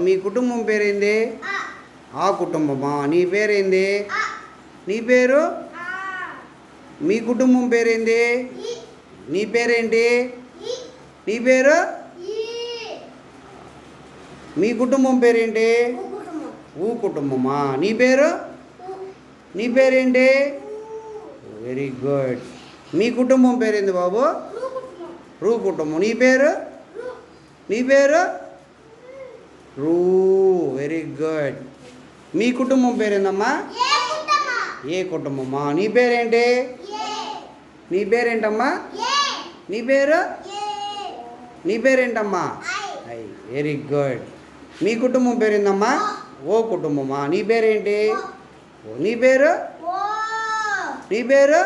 మీ కుటుంబం పేరేంది? ఆ కుటుంబమా? నీ పేరేంది? నీ పేరు? మీ కుటుంబం పేరేంది? నీ పేరేంటి? నీ పేరు? మీ కుటుంబం పేరేంటి? ఊ కుటుంబమా? నీ పేరు? నీ పేరేంటి? Very good. మీ కుటుంబం పేరేంది బాబు? రూ కుటుంబం. నీ పేరు? నీ పేరు? రూ. Very good. మీ కుటుంబం పేరేందమ్మా? ఏ కుటుంబమా? నీ పేరేంటి? నీ పేరేంటమ్మా? నీ పేరు? నీ పేరేంటమ్మా? ఐ. Very good. మీ కుటుంబం పేరేందమ్మా? ఓ కుటుంబమా? నీ పేరేంటి? ఓ. నీ పేరు? నీ పేరు?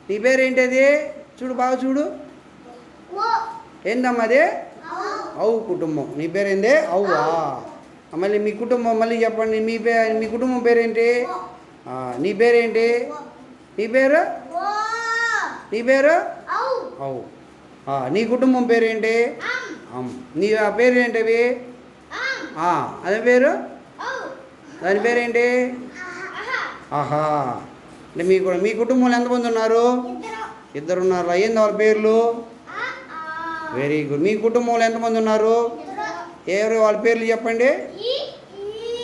నీ పేరేంటి అది? చూడు బాగా చూడు. ఏందమ్మా అది? అవు కుటుంబం. నీ పేరేంది? అవువా? మళ్ళీ మీ కుటుంబం మళ్ళీ చెప్పండి. మీ కుటుంబం పేరేంటి? నీ పేరేంటి? నీ పేరు? నీ పేరు? అవు. నీ కుటుంబం పేరేంటి? నీ పేరేంటి అవి? అదే పేరు? దాని పేరేంటి? ఆహా. అంటే మీ కుటుంబంలో ఎంతమంది ఉన్నారు? ఇద్దరు ఉన్నారు. ఏంది వాళ్ళ పేర్లు? Very good. మీ కుటుంబంలో ఎంతమంది ఉన్నారు? ఎవరు వాళ్ళ పేర్లు చెప్పండి.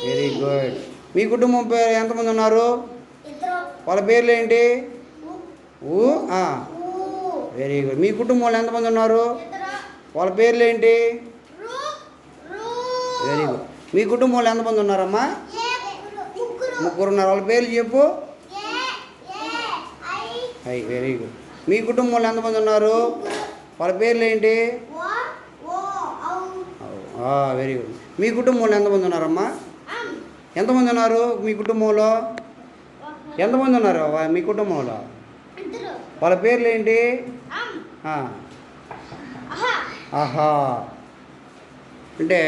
Very good. మీ కుటుంబం పేరు ఎంతమంది ఉన్నారు? వాళ్ళ పేర్లు ఏంటి? ఊ. Very good. మీ కుటుంబంలో ఎంతమంది ఉన్నారు? వాళ్ళ పేర్లు ఏంటి? Very good. మీ కుటుంబంలో ఎంతమంది ఉన్నారమ్మా? ముగ్గురు ఉన్నారు. వాళ్ళ పేర్లు చెప్పు. Very good. మీ కుటుంబంలో ఎంతమంది ఉన్నారు? వాళ్ళ పేర్లు ఏంటి? Very good. మీ కుటుంబంలో ఎంతమంది ఉన్నారమ్మా? ఎంతమంది ఉన్నారు మీ కుటుంబంలో? ఎంతమంది ఉన్నారు మీ కుటుంబంలో? వాళ్ళ పేర్లు ఏంటి? ఆహా. అంటే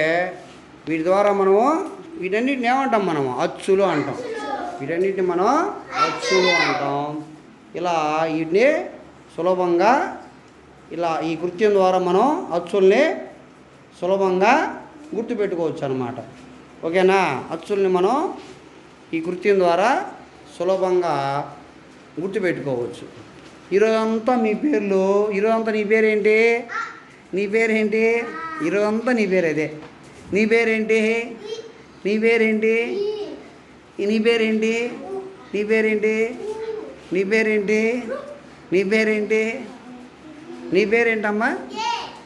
వీటి ద్వారా మనము వీటన్నిటిని ఏమంటాం? మనము అచ్చులు అంటాం. వీటన్నిటిని మనం అచ్చులు అంటాం. ఇలా వీటిని సులభంగా ఇలా ఈ కృత్యం ద్వారా మనం అచ్చుల్ని సులభంగా గుర్తుపెట్టుకోవచ్చు అన్నమాట. ఓకేనా? అచ్చుల్ని మనం ఈ కృత్యం ద్వారా సులభంగా గుర్తుపెట్టుకోవచ్చు. ఈరోజంతా మీ పేర్లు. ఈరోజంతా నీ పేరేంటి? నీ పేరేంటి? ఈరోజంతా నీ పేరు అదే. నీ పేరేంటి? నీ పేరేంటి? నీ పేరేంటి? నీ పేరేంటి? నీ పేరేంటి? నీ పేరేంటి? నీ పేరేంటమ్మా?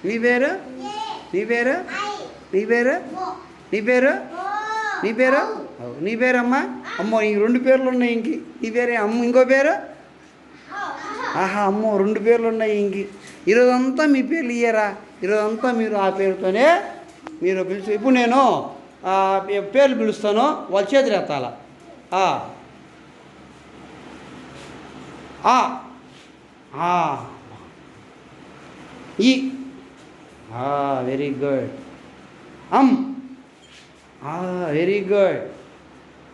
నీ పేరు? నీ పేరు? నీ పేరు? నీ పేరు? నీ పేరు? నీ పేరమ్మా? అమ్మో ఈ 2 పేర్లు ఉన్నాయి ఇంక. నీ పేరే అమ్మ. ఇంకో పేరు? ఆహా. అమ్మో 2 పేర్లు ఉన్నాయి ఇంక. ఈరోజంతా మీ పేర్లు ఇయ్యరా? ఈరోజంతా మీరు ఆ పేరుతోనే మీరు పిలిచి. ఇప్పుడు నేను పేర్లు పిలుస్తాను. వాళ్ళ చేతులు ఎత్తాల. ఈ. Very good. Very good.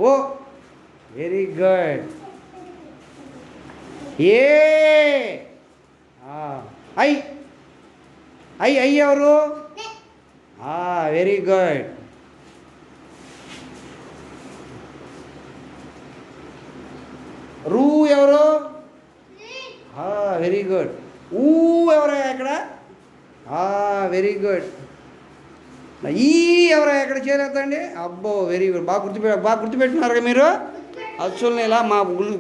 ఓ. Very good. ఏ. ఐ. ఐ ఎవరు? Very good. రూ ఎవరు? Very good. ఊ ఎవరు ఎక్కడ? Very good. ఈ ఎవరో ఎక్కడ చేరేద్దండి? అబ్బో వెరీ గుడ్. బాగా గుర్తుపెట్టుకున్నారు కదా మీరు అచ్చుల్ని ఇలా మా గుర్తు